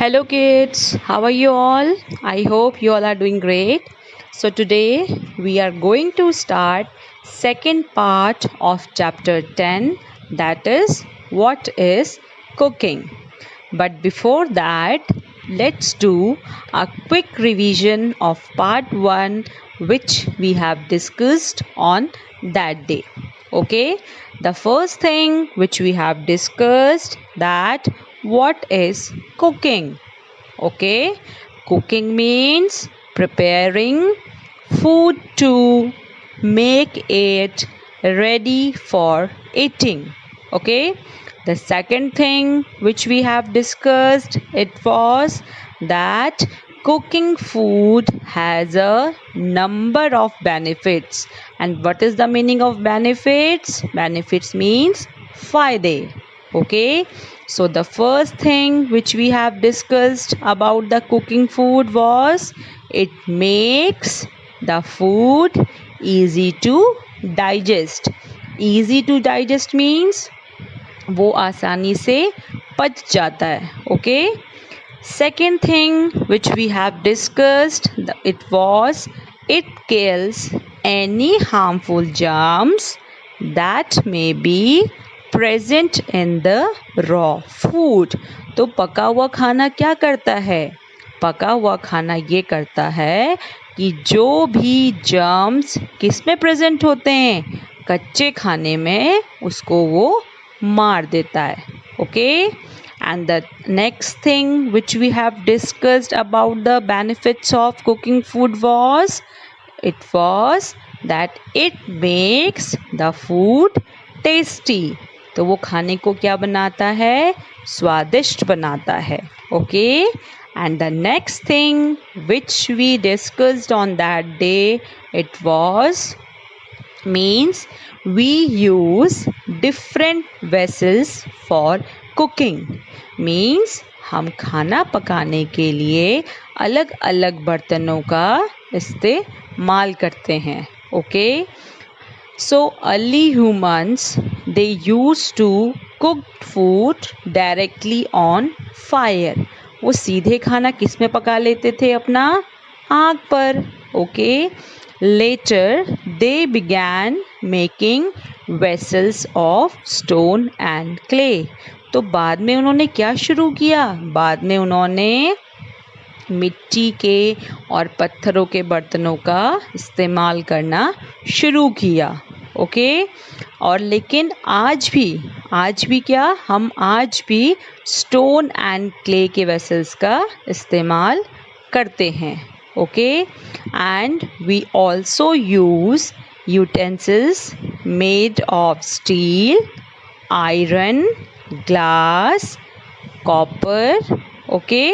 Hello kids, how are you all? I hope you all are doing great. So today we are going to start second part of chapter 10, that is what is cooking. But before that, let's do a quick revision of part 1 which we have discussed on that day. Okay, the first thing which we have discussed, that what is cooking. Okay, cooking means preparing food to make it ready for eating. Okay, the second thing which we have discussed, it was that cooking food has a number of benefits. And what is the meaning of benefits? Benefits means fayde. Okay, so the first thing which we have discussed about the cooking food was it makes the food easy to digest. Easy to digest means वो आसानी से पच जाता है. Okay, second thing which we have discussed, it was it kills any harmful germs that may be present in the raw food. तो पका हुआ खाना क्या करता है? पका हुआ खाना ये करता है कि जो भी जर्म्स किस में प्रेजेंट होते हैं, कच्चे खाने में, उसको वो मार देता है. Okay, and the next thing which we have discussed about the benefits of cooking food was that it makes the food tasty. तो वो खाने को क्या बनाता है? स्वादिष्ट बनाता है. Okay, and the next thing which we discussed on that day, it was means we use different vessels for cooking. Means हम खाना पकाने के लिए अलग अलग बर्तनों का इस्तेमाल करते हैं. Okay, so early humans, they used to cook food directly on fire. वो सीधे खाना किस में पका लेते थे? अपना आग पर. Okay, later they began making vessels of stone and clay. तो बाद में उन्होंने क्या शुरू किया? बाद में उन्होंने मिट्टी के और पत्थरों के बर्तनों का इस्तेमाल करना शुरू किया. ओके, और लेकिन आज भी क्या, हम आज भी स्टोन एंड क्ले के वेसल्स का इस्तेमाल करते हैं. Okay, and we also use utensils made of steel, iron, glass, copper. Okay,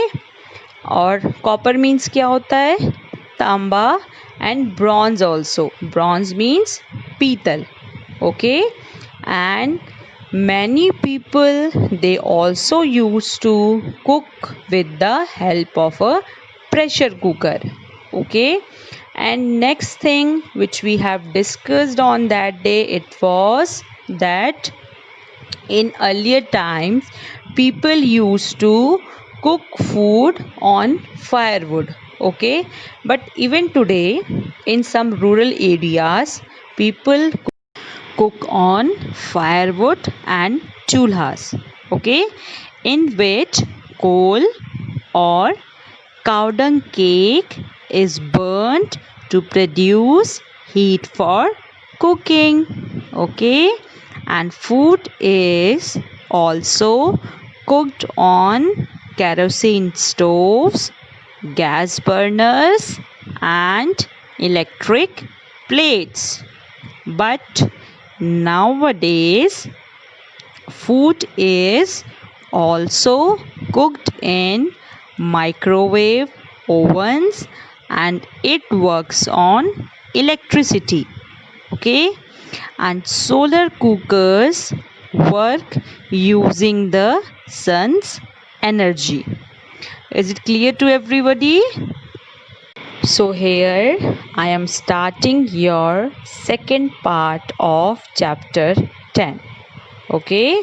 और कॉपर मीन्स क्या होता है? तांबा. And bronze also. Bronze means पीतल. Okay, and many people, they also used to cook with the help of a pressure cooker. Okay, and next thing which we have discussed on that day, it was that in earlier times people used to cook food on firewood. Okay, but even today in some rural areas people cook on firewood and chulhas. Okay, in which coal or cow dung cake is burnt to produce heat for cooking. Okay, and food is also cooked on kerosene stoves, gas burners and electric plates. But nowadays food is also cooked in microwave ovens and it works on electricity. Okay, and solar cookers work using the sun's energy. Is it clear to everybody? So here I am starting your second part of chapter 10. Okay,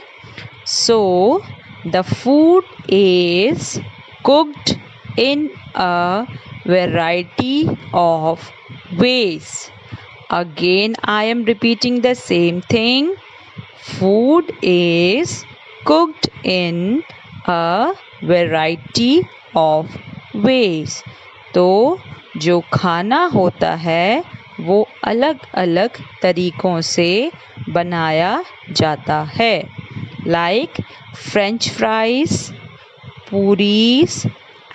so the food is cooked in a variety of ways. Again, I am repeating the same thing. Food is cooked in a variety of ways. तो जो खाना होता है वो अलग अलग तरीक़ों से बनाया जाता है. Like French fries, puris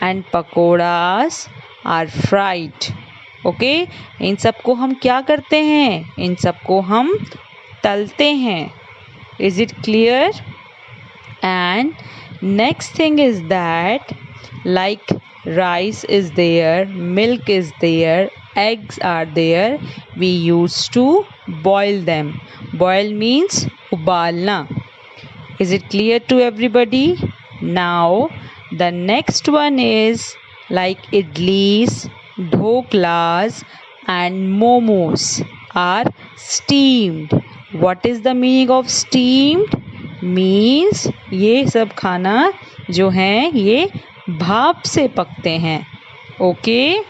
and pakoras are fried. Okay, इन सबको हम क्या करते हैं? इन सबको हम तलते हैं. Is it clear? And next thing is that like rice is there, milk is there, eggs are there, we used to boil them. Boil means ubalna. Is it clear to everybody? Now the next one is like idlis, dhoklas and momos are steamed. What is the meaning of steamed? Means ये सब खाना जो हैं ये भाप से पकते हैं. Okay?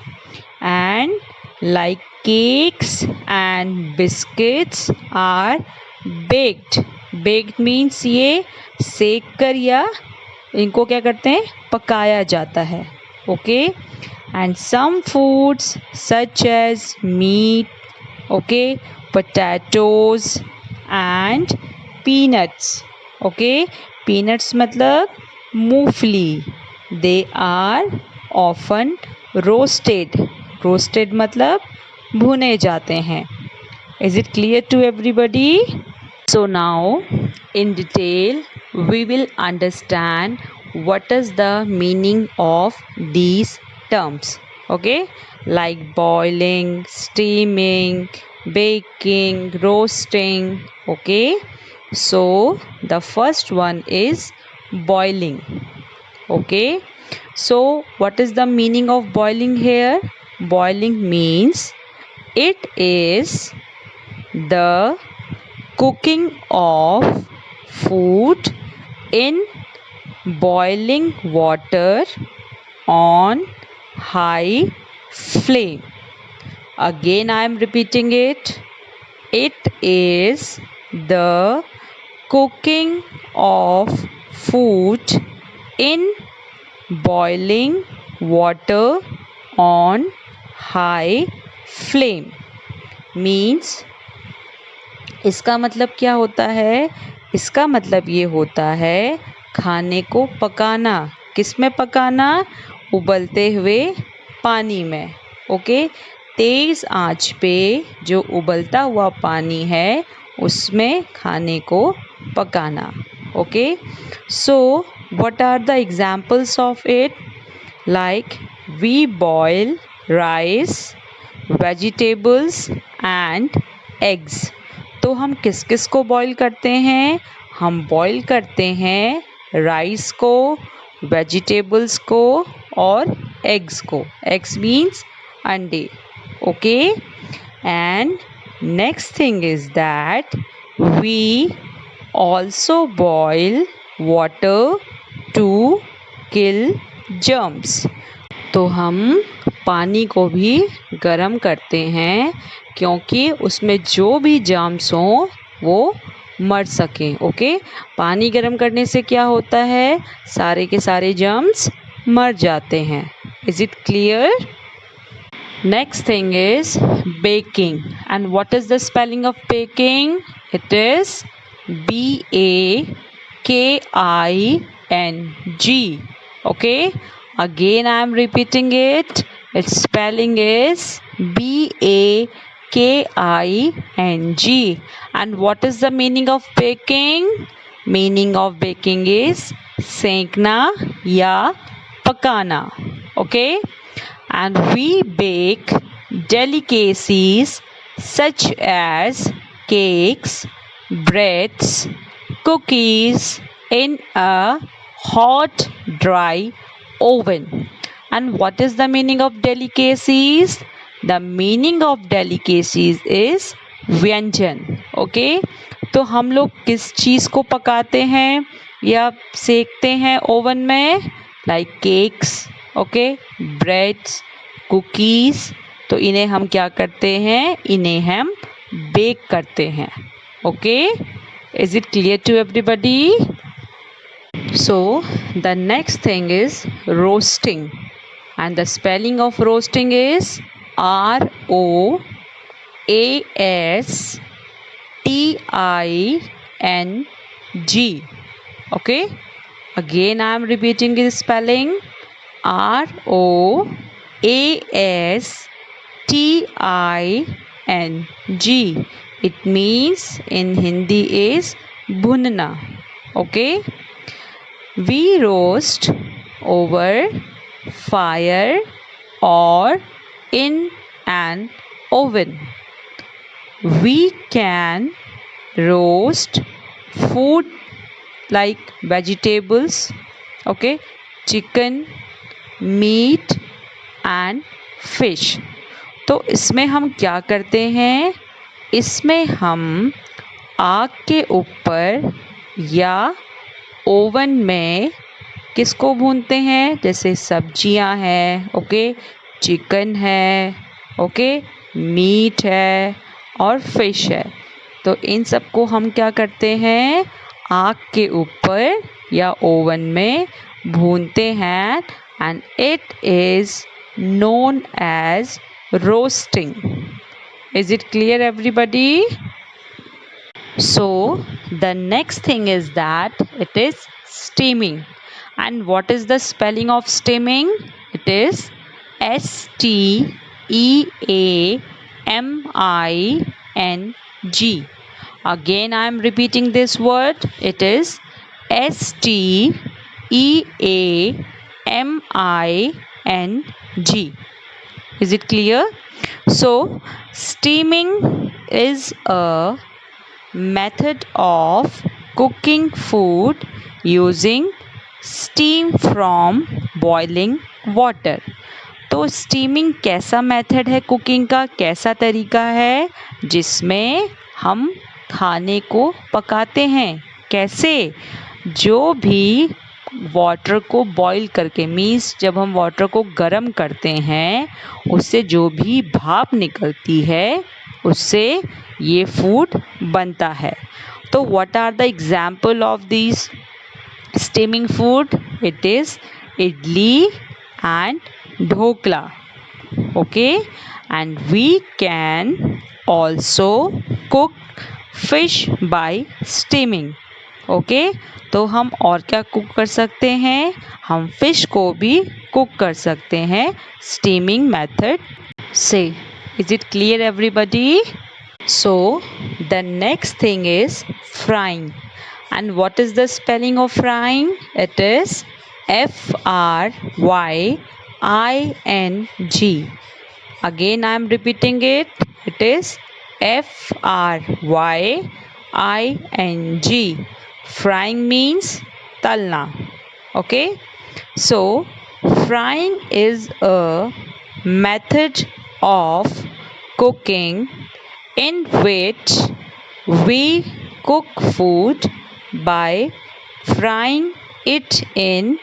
And like cakes and biscuits are baked. Baked means ये सेक कर या इनको क्या करते हैं? पकाया जाता है. Okay? And some foods such as meat, okay, potatoes and peanuts. Okay, peanuts मतलब मूंगफली. They are often roasted. Roasted मतलब भुने जाते हैं. Is it clear to everybody? So now in detail we will understand what is the meaning of these terms. Okay, like boiling, steaming, baking, roasting. Okay, so the first one is boiling. Okay, so what is the meaning of boiling here? Boiling means it is the cooking of food in boiling water on high flame. Again I am repeating it. It is the cooking of food in boiling water on high flame. Means इसका मतलब क्या होता है? इसका मतलब ये होता है खाने को पकाना. किस में पकाना? उबलते हुए पानी में. ओके, तेज़ आंच पे जो उबलता हुआ पानी है उसमें खाने को पकाना. Okay, so what are the examples of it? Like we boil rice, vegetables and eggs. तो हम किस किस को बॉईल करते हैं? हम बॉईल करते हैं राइस को, वेजिटेबल्स को और एग्स को. एग्स मीन्स अंडे. Okay, and next thing is that we also boil water to kill germs. तो हम पानी को भी गर्म करते हैं क्योंकि उसमें जो भी जर्म्स हों वो मर सकें. ओके, पानी गर्म करने से क्या होता है? सारे के सारे जर्म्स मर जाते हैं. Is it clear? Next thing is baking. And what is the spelling of baking? It is BAKING. Okay, again I am repeating it. Its spelling is BAKING. And what is the meaning of baking? Meaning of baking is सेंकना या पकाना. Okay, and we bake delicacies such as cakes, breads, cookies in a hot dry oven. And what is the meaning of delicacies? The meaning of delicacies is व्यंजन. Okay, तो हम लोग किस चीज़ को पकाते हैं या सेकते हैं ओवन में? Like cakes, okay, breads, cookies. तो इन्हें हम क्या करते हैं, इन्हें हम बेक करते हैं, okay. Is it clear to everybody? So the next thing is roasting, and the spelling of roasting is ROASTING. Okay, again I am repeating the spelling ROASTING. It means in Hindi is bhunna. Okay, we roast over fire or in an oven. We can roast food like vegetables, okay, chicken, meat and fish. तो इसमें हम क्या करते हैं, इसमें हम आग के ऊपर या ओवन में किसको भूनते हैं, जैसे सब्जियां हैं, ओके, चिकन है, ओके, मीट है और फिश है। तो इन सबको हम क्या करते हैं, आग के ऊपर या ओवन में भूनते हैं, and it is known as roasting. Is it clear everybody? So the next thing is that it is steaming. And what is the spelling of steaming? It is STEAMING. Again I am repeating this word. It is STEAMING. Is it clear? So steaming is a method of cooking food using steam from boiling water. तो steaming कैसा method है cooking का, कैसा तरीका है जिसमें हम खाने को पकाते हैं। कैसे? जो भी वाटर को बॉईल करके, मीन्स जब हम वाटर को गर्म करते हैं उससे जो भी भाप निकलती है उससे ये फूड बनता है। तो what are the example of this steaming food? It is idli and dhokla, okay, and we can also cook fish by steaming, okay. तो हम और क्या कुक कर सकते हैं, हम फिश को भी कुक कर सकते हैं स्टीमिंग मेथड से। Is it clear everybody? So the next thing is frying. And what is the spelling of frying? It is FRYING. Again I am repeating it. It is FRYING. Frying means talna. Okay. So frying is a method of cooking in which we cook food by frying it in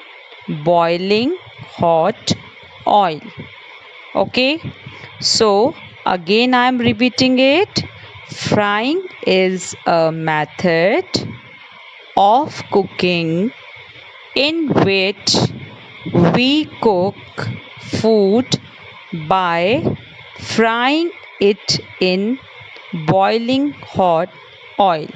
boiling hot oil. Okay, so again I am repeating it. Frying is a method of cooking in which we cook food by frying it in boiling hot oil.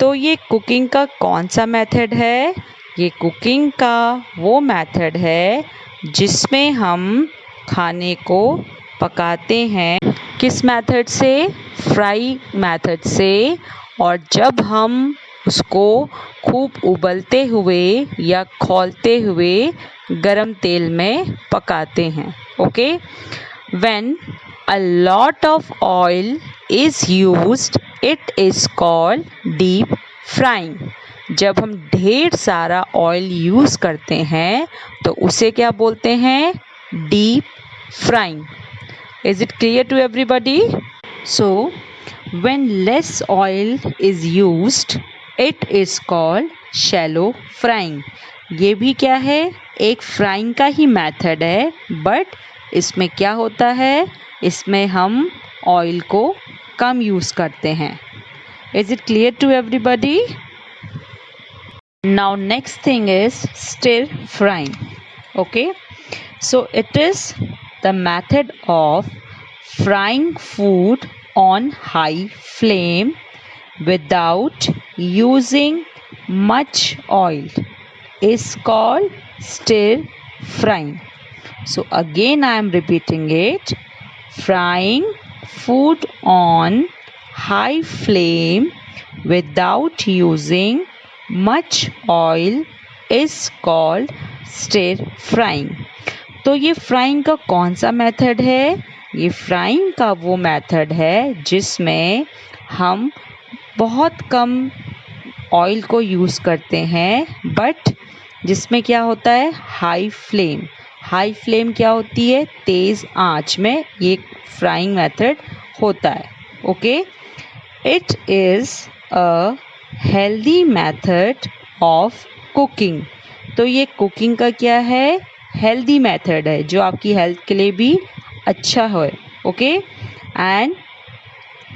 तो ये cooking का कौन सा method है? ये cooking का वो method है जिसमें हम खाने को पकाते हैं। किस मेथड से? फ्राई मेथड से। और जब हम उसको खूब उबलते हुए या खौलते हुए गरम तेल में पकाते हैं, okay. When a lot of oil is used, it is called deep frying. जब हम ढेर सारा ऑयल यूज़ करते हैं तो उसे क्या बोलते हैं? Deep frying. Is it clear to everybody? So when less oil is used, it is called shallow frying. ये भी क्या है? एक फ्राइंग का ही मेथड है, बट इसमें क्या होता है, इसमें हम ऑयल को कम यूज़ करते हैं. Is it clear to everybody? Now next thing is stir frying. Okay, so it is the method of frying food on high flame without using much oil is called stir frying. So again I am repeating it. Frying food on high flame without using much oil is called stir frying. तो ये frying का कौन सा method है? ये frying का वो method है जिसमें हम बहुत कम ऑयल को यूज़ करते हैं, बट जिसमें क्या होता है, हाई फ्लेम. हाई फ्लेम क्या होती है? तेज़ आंच में ये फ्राइंग मेथड होता है. Okay, it is a healthy method of cooking. तो ये कुकिंग का क्या है? हेल्दी मेथड है जो आपकी हेल्थ के लिए भी अच्छा है. Okay, and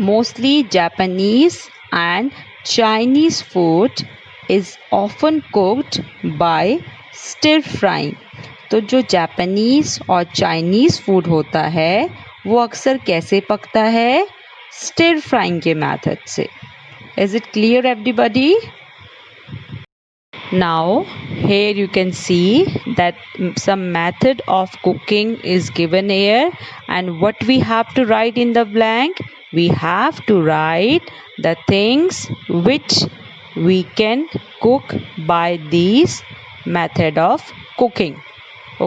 mostly Japanese and Chinese food is often cooked bye stir frying. तो जो जापानीज और चाइनीज़ फूड होता है वो अक्सर कैसे पकता है? स्टिर फ्राइंग के मेथड से. Is it clear everybody? Now here you can see that some method of cooking is given here, and what we have to write in the blank? We have to write the things which we can cook by these method of cooking.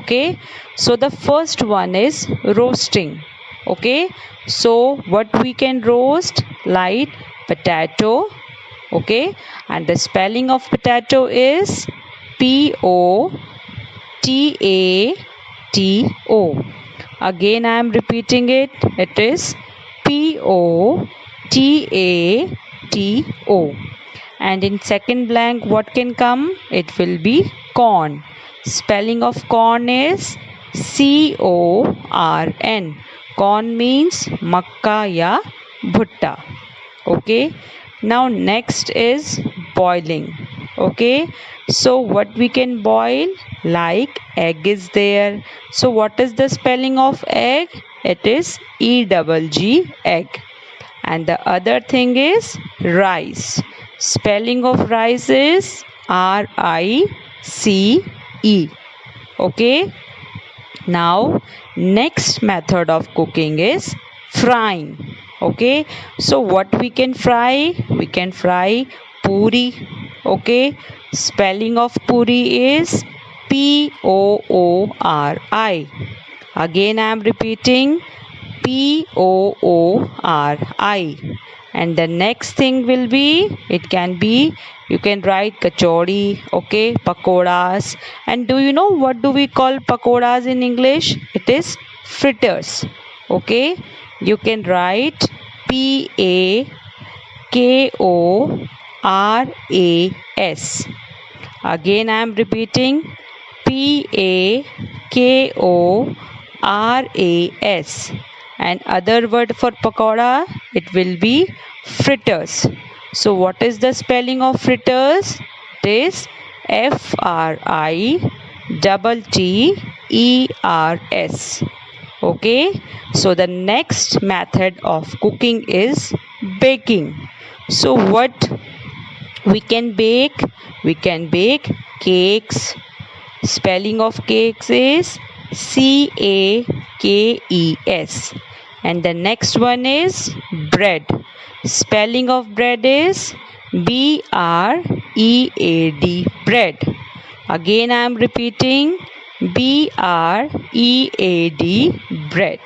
Okay, so the first one is roasting. Okay, so what we can roast? Like potato. Okay, and the spelling of potato is Potato. Again I am repeating it. It is Potato. And in second blank what can come? It will be corn. Spelling of corn is Corn. Corn means makka ya bhutta. Okay, now next is boiling. Okay, so what we can boil? Like egg is there. So what is the spelling of egg? It is EGG, egg. And the other thing is rice. Spelling of rice is RICE. Okay, now next method of cooking is frying. Okay, so what we can fry? We can fry puri. Okay, spelling of puri is POORI. Again I am repeating POORI. And the next thing will be, it can be, you can write kachori. Okay, pakoras. And do you know what do we call pakoras in English? It is fritters. Okay, you can write PAKORAS. Again I am repeating PAKORAS. And other word for pakoda, it will be fritters. So what is the spelling of fritters? It is FRITTERS. Okay, so the next method of cooking is baking. So what we can bake? We can bake cakes. Spelling of cakes is CAKES. And the next one is bread. Spelling of bread is BREAD, bread. Again I am repeating BREAD, bread.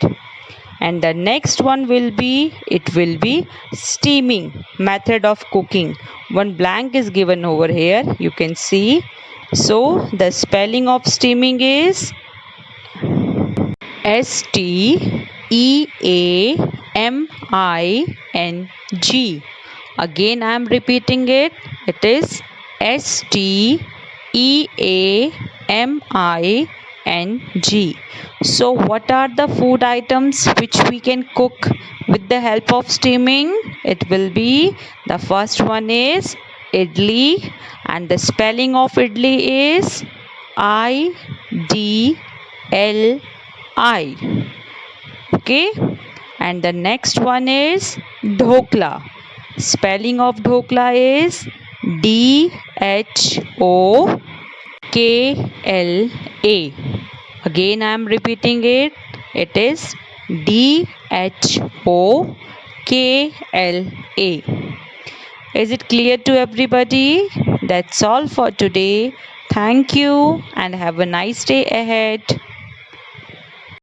And the next one will be, it will be steaming method of cooking. One blank is given over here, you can see. So the spelling of steaming is STEAMING. Again I am repeating it. It is STEAMING. EAMING. So what are the food items which we can cook with the help of steaming? It will be, the first one is idli, and the spelling of idli is IDLI. Okay, and the next one is dhokla. Spelling of dhokla is DHOKLA. Again I am repeating it. It is DHOKLA. Is it clear to everybody? That's all for today. Thank you and have a nice day ahead.